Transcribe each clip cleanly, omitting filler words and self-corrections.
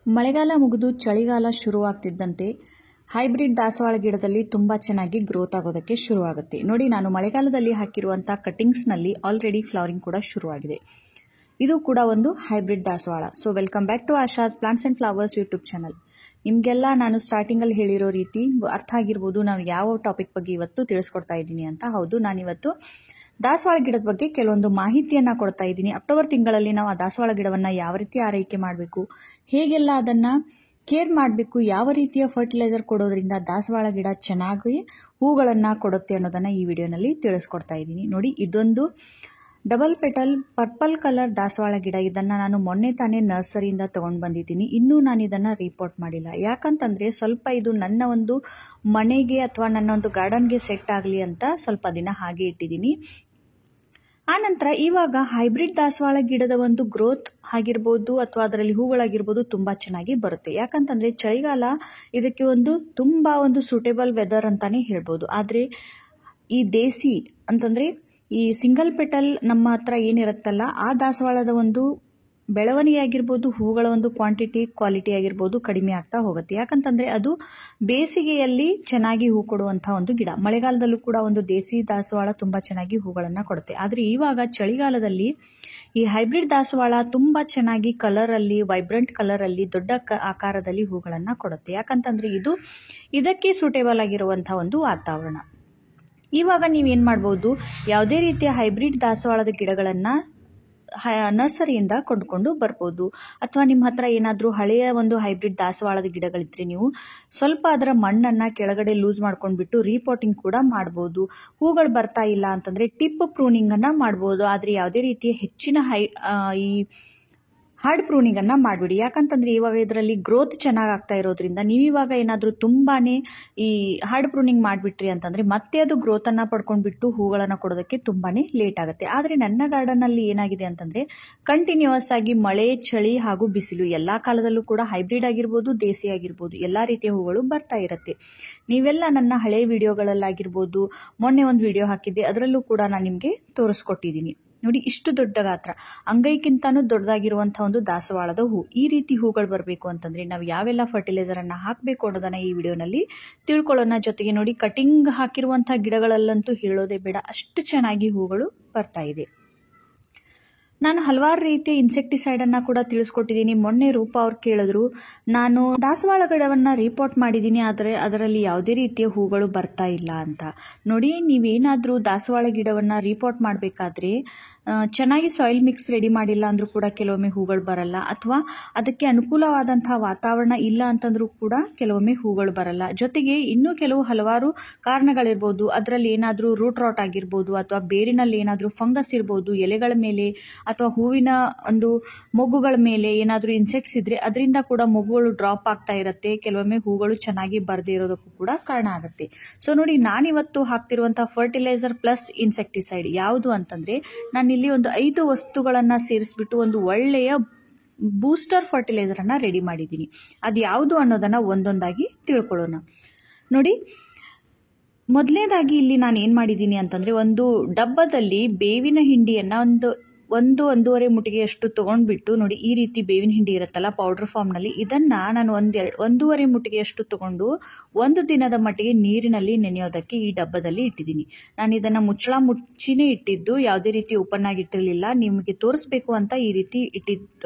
ಮಳೆಗಾಲ ಮುಗಿದು ಚಳಿಗಾಲ ಶುರುವಾಗ್ತಿದ್ದಂತೆ ಹೈಬ್ರಿಡ್ ದಾಸವಾಳ ಗಿಡದಲ್ಲಿ ತುಂಬ ಚೆನ್ನಾಗಿ ಗ್ರೋತ್ ಆಗೋದಕ್ಕೆ ಶುರುವಾಗುತ್ತೆ. ನೋಡಿ, ನಾನು ಮಳೆಗಾಲದಲ್ಲಿ ಹಾಕಿರುವಂಥ ಕಟಿಂಗ್ಸ್ನಲ್ಲಿ ಆಲ್ರೆಡಿ ಫ್ಲವರಿಂಗ್ ಕೂಡ ಶುರುವಾಗಿದೆ. ಇದು ಕೂಡ ಒಂದು ಹೈಬ್ರಿಡ್ ದಾಸವಾಳ. So welcome back to Asha's plants and flowers YouTube channel. ನಿಮಗೆಲ್ಲ ನಾನು ಸ್ಟಾರ್ಟಿಂಗಲ್ಲಿ ಹೇಳಿರೋ ರೀತಿ ಅರ್ಥ ಆಗಿರ್ಬೋದು ನಾನು ಯಾವ ಟಾಪಿಕ್ ಬಗ್ಗೆ ಇವತ್ತು ತಿಳಿಸ್ಕೊಡ್ತಾ ಇದ್ದೀನಿ ಅಂತ. ಹೌದು, ನಾನಿವತ್ತು ದಾಸವಾಳ ಗಿಡದ ಬಗ್ಗೆ ಕೆಲವೊಂದು ಮಾಹಿತಿಯನ್ನು ಕೊಡ್ತಾ ಇದ್ದೀನಿ. ಅಕ್ಟೋಬರ್ ತಿಂಗಳಲ್ಲಿ ನಾವು ಆ ದಾಸವಾಳ ಗಿಡವನ್ನು ಯಾವ ರೀತಿ ಆರೈಕೆ ಮಾಡಬೇಕು, ಹೇಗೆಲ್ಲ ಅದನ್ನು ಕೇರ್ ಮಾಡಬೇಕು, ಯಾವ ರೀತಿಯ ಫರ್ಟಿಲೈಸರ್ ಕೊಡೋದ್ರಿಂದ ದಾಸವಾಳ ಗಿಡ ಚೆನ್ನಾಗಿ ಹೂಗಳನ್ನು ಕೊಡುತ್ತೆ ಅನ್ನೋದನ್ನು ಈ ವಿಡಿಯೋನಲ್ಲಿ ತಿಳಿಸ್ಕೊಡ್ತಾ ಇದ್ದೀನಿ. ನೋಡಿ, ಇದೊಂದು ಡಬಲ್ ಪೆಟಲ್ ಪರ್ಪಲ್ ಕಲರ್ ದಾಸವಾಳ ಗಿಡ. ಇದನ್ನು ನಾನು ಮೊನ್ನೆ ತಾನೇ ನರ್ಸರಿಯಿಂದ ತೊಗೊಂಡು ಬಂದಿದ್ದೀನಿ. ಇನ್ನೂ ನಾನು ಇದನ್ನು ರಿಪೋರ್ಟ್ ಮಾಡಿಲ್ಲ. ಯಾಕಂತಂದರೆ ಸ್ವಲ್ಪ ಇದು ನನ್ನ ಒಂದು ಮನೆಗೆ ಅಥವಾ ನನ್ನ ಒಂದು ಗಾರ್ಡನ್ಗೆ ಸೆಟ್ ಆಗಲಿ ಅಂತ ಸ್ವಲ್ಪ ದಿನ ಹಾಗೆ ಇಟ್ಟಿದ್ದೀನಿ. ಆನಂತರ ಇವಾಗ ಹೈಬ್ರಿಡ್ ದಾಸವಾಳ ಗಿಡದ ಒಂದು ಗ್ರೋತ್ ಆಗಿರ್ಬೋದು ಅಥವಾ ಅದರಲ್ಲಿ ಹೂಗಳಾಗಿರ್ಬೋದು ತುಂಬ ಚೆನ್ನಾಗಿ ಬರುತ್ತೆ. ಯಾಕಂತಂದರೆ ಚಳಿಗಾಲ ಇದಕ್ಕೆ ತುಂಬ ಒಂದು ಸೂಟೇಬಲ್ ವೆದರ್ ಅಂತಾನೆ ಹೇಳ್ಬೋದು. ಆದರೆ ಈ ದೇಸಿ ಅಂತಂದರೆ ಈ ಸಿಂಗಲ್ ಪೆಟಲ್ ನಮ್ಮ ಹತ್ರ ಏನಿರುತ್ತಲ್ಲ ಆ ದಾಸವಾಳದ ಒಂದು ಬೆಳವಣಿಗೆ ಆಗಿರ್ಬೋದು, ಹೂಗಳ ಒಂದು ಕ್ವಾಲಿಟಿ ಆಗಿರ್ಬೋದು ಕಡಿಮೆ ಆಗ್ತಾ ಹೋಗುತ್ತೆ. ಯಾಕಂತಂದರೆ ಅದು ಬೇಸಿಗೆಯಲ್ಲಿ ಚೆನ್ನಾಗಿ ಹೂ ಕೊಡುವಂಥ ಒಂದು ಗಿಡ. ಮಳೆಗಾಲದಲ್ಲೂ ಕೂಡ ಒಂದು ದೇಸಿ ದಾಸವಾಳ ತುಂಬ ಚೆನ್ನಾಗಿ ಹೂಗಳನ್ನು ಕೊಡುತ್ತೆ. ಆದರೆ ಇವಾಗ ಚಳಿಗಾಲದಲ್ಲಿ ಈ ಹೈಬ್ರಿಡ್ ದಾಸವಾಳ ತುಂಬ ಚೆನ್ನಾಗಿ ಕಲರಲ್ಲಿ, ವೈಬ್ರೆಂಟ್ ಕಲರಲ್ಲಿ, ದೊಡ್ಡ ಆಕಾರದಲ್ಲಿ ಹೂಗಳನ್ನು ಕೊಡುತ್ತೆ. ಯಾಕಂತಂದರೆ ಇದಕ್ಕೆ ಸೂಟೇಬಲ್ ಆಗಿರುವಂಥ ಒಂದು ವಾತಾವರಣ. ಇವಾಗ ನೀವೇನು ಮಾಡ್ಬೋದು, ಯಾವುದೇ ರೀತಿಯ ಹೈಬ್ರಿಡ್ ದಾಸವಾಳದ ಗಿಡಗಳನ್ನು ನರ್ಸರಿಯಿಂದ ಕೊಂಡ್ಕೊಂಡು ಬರ್ಬೋದು. ಅಥವಾ ನಿಮ್ಮ ಹತ್ರ ಏನಾದರೂ ಹಳೆಯ ಒಂದು ಹೈಬ್ರಿಡ್ ದಾಸವಾಳದ ಗಿಡಗಳಿದ್ರೆ ನೀವು ಸ್ವಲ್ಪ ಅದರ ಮಣ್ಣನ್ನು ಕೆಳಗಡೆ ಲೂಸ್ ಮಾಡ್ಕೊಂಡ್ಬಿಟ್ಟು ರೀಪಾಟಿಂಗ್ ಕೂಡ ಮಾಡ್ಬೋದು. ಹೂಗಳು ಬರ್ತಾ ಇಲ್ಲ ಅಂತಂದರೆ ಟಿಪ್ ಪ್ರೂನಿಂಗನ್ನು ಮಾಡ್ಬೋದು. ಆದರೆ ಯಾವುದೇ ರೀತಿಯ ಹೆಚ್ಚಿನ ಈ ಹಾರ್ಡ್ ಪ್ರೂನಿಂಗನ್ನು ಮಾಡಿಬಿಡಿ. ಯಾಕಂತಂದರೆ ಇವಾಗ ಇದರಲ್ಲಿ ಗ್ರೋತ್ ಚೆನ್ನಾಗಿ ಆಗ್ತಾ ಇರೋದ್ರಿಂದ ನೀವಿವಾಗ ಏನಾದರೂ ತುಂಬಾ ಈ ಹಾರ್ಡ್ ಪ್ರೂನಿಂಗ್ ಮಾಡಿಬಿಟ್ರಿ ಅಂತಂದರೆ ಮತ್ತೆ ಅದು ಗ್ರೋತನ್ನು ಪಡ್ಕೊಂಡ್ಬಿಟ್ಟು ಹೂಗಳನ್ನು ಕೊಡೋದಕ್ಕೆ ತುಂಬಾ ಲೇಟ್ ಆಗುತ್ತೆ. ಆದರೆ ನನ್ನ ಗಾರ್ಡನ್ನಲ್ಲಿ ಏನಾಗಿದೆ ಅಂತಂದರೆ ಕಂಟಿನ್ಯೂಸ್ ಆಗಿ ಮಳೆ, ಚಳಿ ಹಾಗೂ ಬಿಸಿಲು ಎಲ್ಲ ಕಾಲದಲ್ಲೂ ಕೂಡ ಹೈಬ್ರಿಡ್ ಆಗಿರ್ಬೋದು, ದೇಸಿ ಆಗಿರ್ಬೋದು ಎಲ್ಲ ರೀತಿಯ ಹೂಗಳು ಬರ್ತಾ ಇರುತ್ತೆ. ನೀವೆಲ್ಲ ನನ್ನ ಹಳೆ ವಿಡಿಯೋಗಳಲ್ಲಾಗಿರ್ಬೋದು, ಮೊನ್ನೆ ಒಂದು ವಿಡಿಯೋ ಹಾಕಿದ್ದೆ, ಅದರಲ್ಲೂ ಕೂಡ ನಾನು ನಿಮಗೆ ತೋರಿಸ್ಕೊಟ್ಟಿದ್ದೀನಿ. ನೋಡಿ, ಇಷ್ಟು ದೊಡ್ಡ ಗಾತ್ರ, ಅಂಗೈಕ್ಕಿಂತನೂ ದೊಡ್ಡದಾಗಿರುವಂಥ ಒಂದು ದಾಸವಾಳದ ಹೂ. ಈ ರೀತಿ ಹೂಗಳು ಬರಬೇಕು ಅಂತಂದರೆ ನಾವು ಯಾವೆಲ್ಲ ಫರ್ಟಿಲೈಸರನ್ನು ಹಾಕಬೇಕು ಅನ್ನೋದನ್ನು ಈ ವಿಡಿಯೋನಲ್ಲಿ ತಿಳ್ಕೊಳ್ಳೋಣ. ಜೊತೆಗೆ ನೋಡಿ, ಕಟಿಂಗ್ ಹಾಕಿರುವಂಥ ಗಿಡಗಳಲ್ಲಂತೂ ಹೇಳೋದೇ ಬೇಡ, ಅಷ್ಟು ಚೆನ್ನಾಗಿ ಹೂಗಳು ಬರ್ತಾ ಇದೆ. ನಾನು ಹಲವಾರು ರೀತಿಯ ಇನ್ಸೆಕ್ಟಿಸೈಡನ್ನು ಕೂಡ ತಿಳಿಸ್ಕೊಟ್ಟಿದ್ದೀನಿ. ಮೊನ್ನೆ ರೂಪ ಅವ್ರು ಕೇಳಿದ್ರು, ನಾನು ದಾಸವಾಳ ಗಿಡವನ್ನು ರಿಪೋರ್ಟ್ ಮಾಡಿದ್ದೀನಿ, ಆದರೆ ಅದರಲ್ಲಿ ಯಾವುದೇ ರೀತಿಯ ಹೂಗಳು ಬರ್ತಾ ಇಲ್ಲ ಅಂತ. ನೋಡಿ, ನೀವೇನಾದರೂ ದಾಸವಾಳ ಗಿಡವನ್ನು ರಿಪೋರ್ಟ್ ಮಾಡಬೇಕಾದ್ರೆ ಚೆನ್ನಾಗಿ ಸಾಯಿಲ್ ಮಿಕ್ಸ್ ರೆಡಿ ಮಾಡಿಲ್ಲ ಅಂದರೂ ಕೂಡ ಕೆಲವೊಮ್ಮೆ ಹೂಗಳು ಬರಲ್ಲ. ಅಥವಾ ಅದಕ್ಕೆ ಅನುಕೂಲವಾದಂಥ ವಾತಾವರಣ ಇಲ್ಲ ಅಂತಂದ್ರೂ ಕೂಡ ಕೆಲವೊಮ್ಮೆ ಹೂಗಳು ಬರಲ್ಲ. ಜೊತೆಗೆ ಇನ್ನೂ ಹಲವಾರು ಕಾರಣಗಳಿರ್ಬೋದು. ಅದರಲ್ಲಿ ಏನಾದರೂ ರೂಟ್ ರಾಟ್ ಆಗಿರ್ಬೋದು, ಅಥವಾ ಬೇರಿನಲ್ಲಿ ಏನಾದರೂ ಫಂಗಸ್ ಇರ್ಬೋದು, ಎಲೆಗಳ ಮೇಲೆ ಅಥವಾ ಹೂವಿನ ಒಂದು ಮೊಗ್ಗುಗಳ ಮೇಲೆ ಏನಾದರೂ ಇನ್ಸೆಕ್ಟ್ಸ್ ಇದ್ರೆ ಅದರಿಂದ ಕೂಡ ಮೊಗ್ಗುಗಳು ಡ್ರಾಪ್ ಆಗ್ತಾ ಇರುತ್ತೆ. ಕೆಲವೊಮ್ಮೆ ಹೂಗಳು ಚೆನ್ನಾಗಿ ಬರದೇ ಇರೋದಕ್ಕೂ ಕೂಡ ಕಾರಣ ಆಗುತ್ತೆ. ಸೊ ನೋಡಿ, ನಾನಿವತ್ತು ಹಾಕ್ತಿರುವಂಥ ಫರ್ಟಿಲೈಸರ್ ಪ್ಲಸ್ ಇನ್ಸೆಕ್ಟಿಸೈಡ್ ಯಾವುದು ಅಂತಂದರೆ, ನಾನು ಇಲ್ಲಿ ಒಂದು 5 ವಸ್ತುಗಳನ್ನು ಸೇರಿಸ್ಬಿಟ್ಟು ಒಂದು ಒಳ್ಳೆಯ ಬೂಸ್ಟರ್ ಫರ್ಟಿಲೈಸರನ್ನು ರೆಡಿ ಮಾಡಿದ್ದೀನಿ. ಅದು ಯಾವುದು ಅನ್ನೋದನ್ನು ಒಂದೊಂದಾಗಿ ತಿಳ್ಕೊಳ್ಳೋಣ. ನೋಡಿ, ಮೊದಲನೇದಾಗಿ ಇಲ್ಲಿ ನಾನು ಏನು ಮಾಡಿದ್ದೀನಿ ಅಂತಂದರೆ, ಒಂದು ಡಬ್ಬದಲ್ಲಿ ಬೇವಿನ ಹಿಂಡಿಯನ್ನು ಒಂದೂವರೆ ಮುಟ್ಟಿಗೆಯಷ್ಟು ತೊಗೊಂಡ್ಬಿಟ್ಟು, ನೋಡಿ ಈ ರೀತಿ ಬೇವಿನ ಹಿಂಡಿ ಇರುತ್ತಲ್ಲ ಪೌಡರ್ ಫಾರ್ಮ್ನಲ್ಲಿ, ಇದನ್ನು ನಾನು ಒಂದೂವರೆ ಮುಟ್ಟಿಗೆಯಷ್ಟು ತೊಗೊಂಡು 1 ದಿನದ ಮಟ್ಟಿಗೆ ನೀರಿನಲ್ಲಿ ನೆನೆಯೋದಕ್ಕೆ ಈ ಡಬ್ಬದಲ್ಲಿ ಇಟ್ಟಿದ್ದೀನಿ. ನಾನು ಇದನ್ನು ಮುಚ್ಚಿನೇ ಇಟ್ಟಿದ್ದು, ಯಾವುದೇ ರೀತಿ ಓಪನ್ ಆಗಿ ಇಟ್ಟಿರಲಿಲ್ಲ. ನಿಮಗೆ ತೋರಿಸ್ಬೇಕು ಅಂತ ಈ ರೀತಿ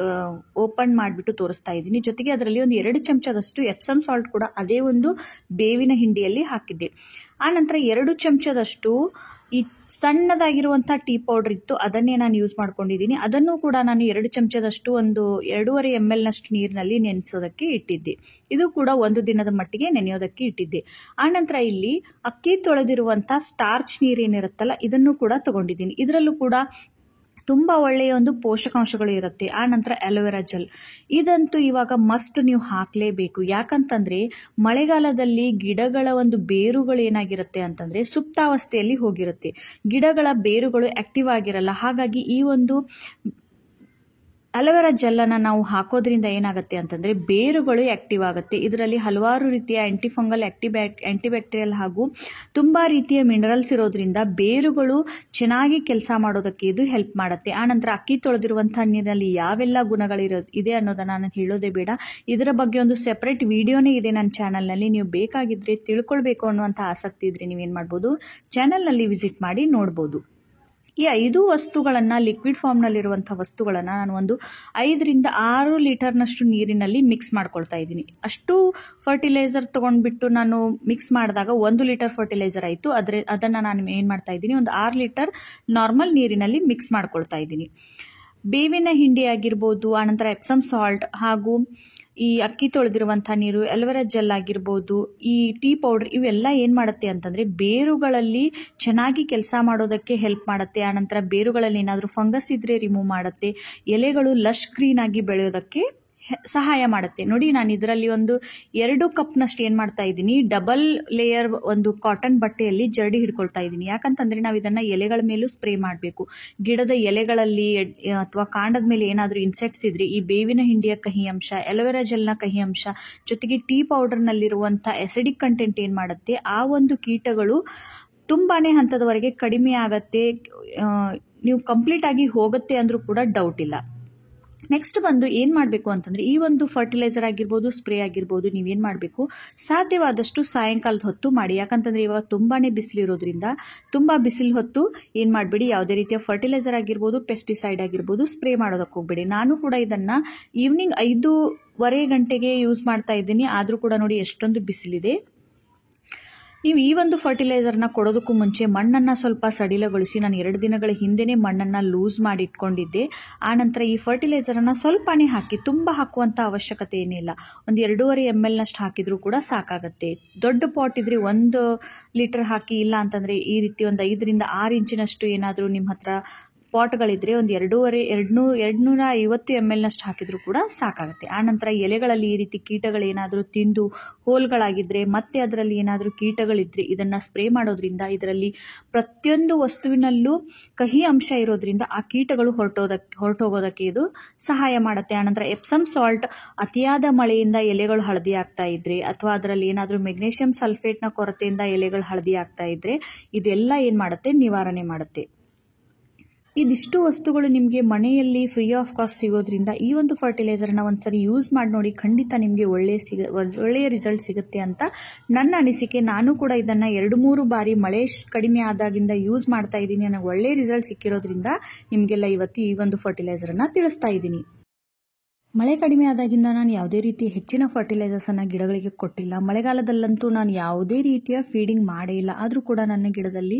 ಓಪನ್ ಮಾಡಿಬಿಟ್ಟು ತೋರಿಸ್ತಾ ಇದ್ದೀನಿ. ಜೊತೆಗೆ ಅದರಲ್ಲಿ ಒಂದು 2 ಚಮಚದಷ್ಟು ಎಪ್ಸಮ್ ಸಾಲ್ಟ್ ಕೂಡ ಅದೇ ಒಂದು ಬೇವಿನ ಹಿಂಡಿಯಲ್ಲಿ ಹಾಕಿದ್ದೆ. ಆನಂತರ 2 ಚಮಚದಷ್ಟು ಈ ಸಣ್ಣದಾಗಿರುವಂಥ ಟೀ ಪೌಡರ್ ಇತ್ತು, ಅದನ್ನೇ ನಾನು ಯೂಸ್ ಮಾಡ್ಕೊಂಡಿದ್ದೀನಿ. ಅದನ್ನು ಕೂಡ ನಾನು 2 ಚಮಚದಷ್ಟು ಒಂದು 2.5 ml ನಷ್ಟು ನೀರಿನಲ್ಲಿ ನೆನೆಸೋದಕ್ಕೆ ಇಟ್ಟಿದ್ದೆ. ಇದು ಕೂಡ 1 ದಿನದ ಮಟ್ಟಿಗೆ ನೆನೆಯೋದಕ್ಕೆ ಇಟ್ಟಿದ್ದೆ. ಆನಂತರ ಇಲ್ಲಿ ಅಕ್ಕಿ ತೊಳೆದಿರುವಂಥ ಸ್ಟಾರ್ಚ್ ನೀರೇನಿರುತ್ತಲ್ಲ ಇದನ್ನು ಕೂಡ ತಗೊಂಡಿದ್ದೀನಿ. ಇದರಲ್ಲೂ ಕೂಡ ತುಂಬ ಒಳ್ಳೆಯ ಒಂದು ಪೋಷಕಾಂಶಗಳು ಇರುತ್ತೆ. ಆ ನಂತರ ಅಲೋವೆರಾ ಜೆಲ್, ಇದಂತೂ ಇವಾಗ ಮಸ್ಟ್ ನೀವು ಹಾಕಲೇಬೇಕು. ಯಾಕಂತಂದರೆ ಮಳೆಗಾಲದಲ್ಲಿ ಗಿಡಗಳ ಒಂದು ಬೇರುಗಳು ಏನಾಗಿರುತ್ತೆ ಅಂತಂದರೆ ಸುಪ್ತಾವಸ್ಥೆಯಲ್ಲಿ ಹೋಗಿರುತ್ತೆ. ಗಿಡಗಳ ಬೇರುಗಳು ಆಕ್ಟಿವ್ ಆಗಿರಲ್ಲ. ಹಾಗಾಗಿ ಈ ಒಂದು ಅಲೋವೆರಾ ಜೆಲ್ಲನ್ನು ನಾವು ಹಾಕೋದ್ರಿಂದ ಏನಾಗುತ್ತೆ ಅಂತಂದರೆ ಬೇರುಗಳು ಆ್ಯಕ್ಟಿವ್ ಆಗುತ್ತೆ. ಇದರಲ್ಲಿ ಹಲವಾರು ರೀತಿಯ ಆ್ಯಂಟಿಫಂಗಲ್ ಆ್ಯಂಟಿಬ್ಯಾಕ್ಟೀರಿಯಲ್ ಹಾಗೂ ತುಂಬ ರೀತಿಯ ಮಿನರಲ್ಸ್ ಇರೋದ್ರಿಂದ ಬೇರುಗಳು ಚೆನ್ನಾಗಿ ಕೆಲಸ ಮಾಡೋದಕ್ಕೆ ಇದು ಹೆಲ್ಪ್ ಮಾಡುತ್ತೆ. ಆನಂತರ ಅಕ್ಕಿ ತೊಳೆದಿರುವಂಥ ನೀರಿನಲ್ಲಿ ಯಾವೆಲ್ಲ ಇದೆ ಅನ್ನೋದನ್ನು ನಾನು ಹೇಳೋದೇ ಬೇಡ. ಇದರ ಬಗ್ಗೆ ಒಂದು ಸೆಪ್ರೇಟ್ ವಿಡಿಯೋನೇ ಇದೆ ನನ್ನ ಚಾನಲ್ನಲ್ಲಿ. ನೀವು ಬೇಕಾಗಿದ್ದರೆ ತಿಳ್ಕೊಳ್ಬೇಕು ಅನ್ನುವಂಥ ಆಸಕ್ತಿ ಇದ್ದರೆ ನೀವೇನು ಮಾಡ್ಬೋದು, ಚಾನಲ್ನಲ್ಲಿ ವಿಸಿಟ್ ಮಾಡಿ ನೋಡ್ಬೋದು. ಈ 5 ವಸ್ತುಗಳನ್ನು, ಲಿಕ್ವಿಡ್ ಫಾರ್ಮ್ನಲ್ಲಿರುವಂಥ ವಸ್ತುಗಳನ್ನು ನಾನು ಒಂದು 5 ರಿಂದ 6 ಲೀಟರ್ನಷ್ಟು ನೀರಿನಲ್ಲಿ ಮಿಕ್ಸ್ ಮಾಡ್ಕೊಳ್ತಾ ಇದ್ದೀನಿ. ಅಷ್ಟು ಫರ್ಟಿಲೈಸರ್ ತೊಗೊಂಡ್ಬಿಟ್ಟು ನಾನು ಮಿಕ್ಸ್ ಮಾಡಿದಾಗ 1 ಲೀಟರ್ ಫರ್ಟಿಲೈಸರ್ ಆಯಿತು. ಅದನ್ನು ನಾನು ಏನು ಮಾಡ್ತಾ ಇದ್ದೀನಿ, ಒಂದು 6 ಲೀಟರ್ ನಾರ್ಮಲ್ ನೀರಿನಲ್ಲಿ ಮಿಕ್ಸ್ ಮಾಡ್ಕೊಳ್ತಾ ಇದ್ದೀನಿ. ಬೇವಿನ ಹಿಂಡಿ ಆಗಿರ್ಬೋದು, ಆನಂತರ ಎಪ್ಸಮ್ ಸಾಲ್ಟ್ ಹಾಗೂ ಈ ಅಕ್ಕಿ ತೊಳೆದಿರುವಂಥ ನೀರು, ಅಲೋವೆರಾ ಜೆಲ್ ಆಗಿರ್ಬೋದು, ಈ ಟೀ ಪೌಡರ್, ಇವೆಲ್ಲ ಏನು ಮಾಡುತ್ತೆ ಅಂತಂದರೆ ಬೇರುಗಳಲ್ಲಿ ಚೆನ್ನಾಗಿ ಕೆಲಸ ಮಾಡೋದಕ್ಕೆ ಹೆಲ್ಪ್ ಮಾಡುತ್ತೆ. ಆನಂತರ ಬೇರುಗಳಲ್ಲಿ ಏನಾದರೂ ಫಂಗಸ್ ಇದ್ದರೆ ರಿಮೂವ್ ಮಾಡುತ್ತೆ. ಎಲೆಗಳು ಲಶ್ ಗ್ರೀನ್ ಆಗಿ ಬೆಳೆಯೋದಕ್ಕೆ ಸಹಾಯ ಮಾಡುತ್ತೆ. ನೋಡಿ, ನಾನು ಇದರಲ್ಲಿ ಒಂದು 2 ಕಪ್ನಷ್ಟು ಏನು ಮಾಡ್ತಾ ಇದ್ದೀನಿ, ಡಬಲ್ ಲೇಯರ್ ಒಂದು ಕಾಟನ್ ಬಟ್ಟೆಯಲ್ಲಿ ಜರಡಿ ಹಿಡ್ಕೊಳ್ತಾ ಇದ್ದೀನಿ. ಯಾಕಂತಂದರೆ ನಾವು ಇದನ್ನು ಎಲೆಗಳ ಮೇಲೂ ಸ್ಪ್ರೇ ಮಾಡಬೇಕು. ಗಿಡದ ಎಲೆಗಳಲ್ಲಿ ಅಥವಾ ಕಾಂಡದ ಮೇಲೆ ಏನಾದರೂ ಇನ್ಸೆಕ್ಟ್ಸ್ ಇದ್ದರೆ ಈ ಬೇವಿನ ಹಿಂಡಿಯ ಕಹಿ ಅಂಶ, ಅಲೋವೆರಾ ಜೆಲ್ನ ಕಹಿ ಅಂಶ ಜೊತೆಗೆ ಟೀ ಪೌಡರ್ನಲ್ಲಿರುವಂಥ ಎಸಿಡಿಕ್ ಕಂಟೆಂಟ್ ಏನು ಮಾಡುತ್ತೆ, ಆ ಒಂದು ಕೀಟಗಳು ತುಂಬಾ ಹಂತದವರೆಗೆ ಕಡಿಮೆ ಆಗತ್ತೆ. ನೀವು ಕಂಪ್ಲೀಟಾಗಿ ಹೋಗುತ್ತೆ ಅಂದರೂ ಕೂಡ ಡೌಟ್ ಇಲ್ಲ. ನೆಕ್ಸ್ಟ್ ಬಂದು ಏನು ಮಾಡಬೇಕು ಅಂತಂದರೆ, ಈ ಒಂದು ಫರ್ಟಿಲೈಸರ್ ಆಗಿರ್ಬೋದು, ಸ್ಪ್ರೇ ಆಗಿರ್ಬೋದು, ನೀವೇನು ಮಾಡಬೇಕು, ಸಾಧ್ಯವಾದಷ್ಟು ಸಾಯಂಕಾಲದ ಹೊತ್ತು ಮಾಡಿ. ಯಾಕಂತಂದರೆ ಇವಾಗ ತುಂಬಾ ಬಿಸಿಲಿರೋದ್ರಿಂದ ತುಂಬ ಬಿಸಿಲು ಹೊತ್ತು ಏನು ಮಾಡಬೇಡಿ, ಯಾವುದೇ ರೀತಿಯ ಫರ್ಟಿಲೈಸರ್ ಆಗಿರ್ಬೋದು, ಪೆಸ್ಟಿಸೈಡ್ ಆಗಿರ್ಬೋದು ಸ್ಪ್ರೇ ಮಾಡೋದಕ್ಕೆ ಹೋಗಬೇಡಿ. ನಾನು ಕೂಡ ಇದನ್ನು ಈವ್ನಿಂಗ್ 5:15 ಗಂಟೆಗೆ ಯೂಸ್ ಮಾಡ್ತಾ ಇದ್ದೀನಿ. ಆದರೂ ಕೂಡ ನೋಡಿ ಎಷ್ಟೊಂದು ಬಿಸಿಲಿದೆ. ನೀವು ಈ ಒಂದು ಫರ್ಟಿಲೈಸರ್ನ ಕೊಡೋದಕ್ಕೂ ಮುಂಚೆ ಮಣ್ಣನ್ನು ಸ್ವಲ್ಪ ಸಡಿಲಗೊಳಿಸಿ, ನಾನು 2 ದಿನಗಳ ಹಿಂದೆಯೇ ಮಣ್ಣನ್ನು ಲೂಸ್ ಮಾಡಿ ಇಟ್ಕೊಂಡಿದ್ದೆ. ಆನಂತರ ಈ ಫರ್ಟಿಲೈಸರನ್ನು ಸ್ವಲ್ಪನೇ ಹಾಕಿ, ತುಂಬ ಹಾಕುವಂಥ ಅವಶ್ಯಕತೆ ಏನಿಲ್ಲ. ಒಂದು 2.5 ml ಹಾಕಿದರೂ ಕೂಡ ಸಾಕಾಗುತ್ತೆ. ದೊಡ್ಡ ಪಾಟ್ ಇದ್ದರೆ 1 ಲೀಟರ್ ಹಾಕಿ, ಇಲ್ಲ ಅಂತಂದರೆ ಈ ರೀತಿ ಒಂದು 5 ರಿಂದ 6 ಇಂಚಿನಷ್ಟು ಏನಾದರೂ ನಿಮ್ಮ ಹತ್ರ ಪಾಟ್ಗಳಿದ್ರೆ ಒಂದು 250 ml ಹಾಕಿದರೂ ಕೂಡ ಸಾಕಾಗುತ್ತೆ. ಆನಂತರ ಎಲೆಗಳಲ್ಲಿ ಈ ರೀತಿ ಕೀಟಗಳೇನಾದರೂ ತಿಂದು ಹೋಲ್ಗಳಾಗಿದ್ದರೆ, ಮತ್ತೆ ಅದರಲ್ಲಿ ಏನಾದರೂ ಕೀಟಗಳಿದ್ದರೆ ಇದನ್ನು ಸ್ಪ್ರೇ ಮಾಡೋದ್ರಿಂದ ಇದರಲ್ಲಿ ಪ್ರತಿಯೊಂದು ವಸ್ತುವಿನಲ್ಲೂ ಕಹಿ ಅಂಶ ಇರೋದ್ರಿಂದ ಆ ಕೀಟಗಳು ಹೊರಟೋಗೋದಕ್ಕೆ ಇದು ಸಹಾಯ ಮಾಡುತ್ತೆ. ಆನಂತರ ಎಪ್ಸಮ್ ಸಾಲ್ಟ್, ಅತಿಯಾದ ಮಳೆಯಿಂದ ಎಲೆಗಳು ಹಳದಿ ಆಗ್ತಾ ಇದ್ರೆ ಅಥವಾ ಅದರಲ್ಲಿ ಏನಾದರೂ ಮೆಗ್ನೀಷಿಯಂ ಸಲ್ಫೇಟ್ನ ಕೊರತೆಯಿಂದ ಎಲೆಗಳು ಹಳದಿ ಆಗ್ತಾ ಇದ್ರೆ ಇದೆಲ್ಲ ಏನು ಮಾಡುತ್ತೆ, ನಿವಾರಣೆ ಮಾಡುತ್ತೆ. ಇದಿಷ್ಟು ವಸ್ತುಗಳು ನಿಮಗೆ ಮನೆಯಲ್ಲಿ ಫ್ರೀ ಆಫ್ ಕಾಸ್ಟ್ ಸಿಗೋದ್ರಿಂದ ಈ ಒಂದು ಫರ್ಟಿಲೈಸರ್ನ ಒಂದ್ಸರಿ ಯೂಸ್ ಮಾಡಿ ನೋಡಿ. ಖಂಡಿತ ನಿಮಗೆ ಒಳ್ಳೆಯ ರಿಸಲ್ಟ್ ಸಿಗುತ್ತೆ ಅಂತ ನನ್ನ ಅನಿಸಿಕೆ. ನಾನು ಕೂಡ ಇದನ್ನು 2-3 ಬಾರಿ ಮಳೆ ಕಡಿಮೆ ಆದಾಗಿಂದ ಯೂಸ್ ಮಾಡ್ತಾ ಇದ್ದೀನಿ. ನನಗೆ ಒಳ್ಳೆಯ ರಿಸಲ್ಟ್ ಸಿಕ್ಕಿರೋದ್ರಿಂದ ನಿಮಗೆಲ್ಲ ಇವತ್ತು ಈ ಒಂದು ಫರ್ಟಿಲೈಸರನ್ನು ತಿಳಿಸ್ತಾ ಇದ್ದೀನಿ. ಮಳೆ ಕಡಿಮೆ ಆದಾಗಿಂದ ನಾನು ಯಾವುದೇ ರೀತಿಯ ಹೆಚ್ಚಿನ ಫರ್ಟಿಲೈಸರ್ಸನ್ನು ಗಿಡಗಳಿಗೆ ಕೊಟ್ಟಿಲ್ಲ. ಮಳೆಗಾಲದಲ್ಲಂತೂ ನಾನು ಯಾವುದೇ ರೀತಿಯ ಫೀಡಿಂಗ್ ಮಾಡೇ ಇಲ್ಲ. ಆದರೂ ಕೂಡ ನನ್ನ ಗಿಡದಲ್ಲಿ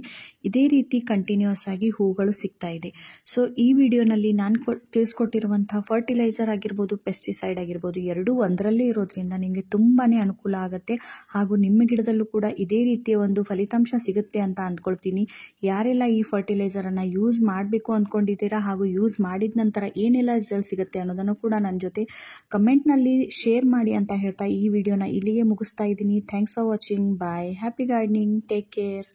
ಇದೇ ರೀತಿ ಕಂಟಿನ್ಯೂಸ್ ಆಗಿ ಹೂಗಳು ಸಿಗ್ತಾ ಇದೆ. ಸೊ ಈ ವಿಡಿಯೋನಲ್ಲಿ ನಾನು ತಿಳಿಸ್ಕೊಟ್ಟಿರುವಂಥ ಫರ್ಟಿಲೈಸರ್ ಆಗಿರ್ಬೋದು, ಪೆಸ್ಟಿಸೈಡ್ ಆಗಿರ್ಬೋದು, ಎರಡೂ ಒಂದರಲ್ಲೇ ಇರೋದ್ರಿಂದ ನಿಮಗೆ ತುಂಬಾ ಅನುಕೂಲ ಆಗುತ್ತೆ. ಹಾಗೂ ನಿಮ್ಮ ಗಿಡದಲ್ಲೂ ಕೂಡ ಇದೇ ರೀತಿಯ ಒಂದು ಫಲಿತಾಂಶ ಸಿಗುತ್ತೆ ಅಂತ ಅಂದ್ಕೊಳ್ತೀನಿ. ಯಾರೆಲ್ಲ ಈ ಫರ್ಟಿಲೈಸರನ್ನು ಯೂಸ್ ಮಾಡಬೇಕು ಅಂದ್ಕೊಂಡಿದ್ದೀರಾ ಹಾಗೂ ಯೂಸ್ ಮಾಡಿದ ನಂತರ ಏನೆಲ್ಲ ರಿಸಲ್ಟ್ ಸಿಗುತ್ತೆ ಅನ್ನೋದನ್ನು ಕೂಡ ನನ್ನ ಜೊತೆ ಕಮೆಂಟ್ನಲ್ಲಿ ಶೇರ್ ಮಾಡಿ ಅಂತ ಹೇಳ್ತಾ ಈ ವಿಡಿಯೋನ ಇಲ್ಲಿಗೆ ಮುಗಿಸ್ತಾ ಇದ್ದೀನಿ. Thanks for watching. Bye. Happy gardening. Take care.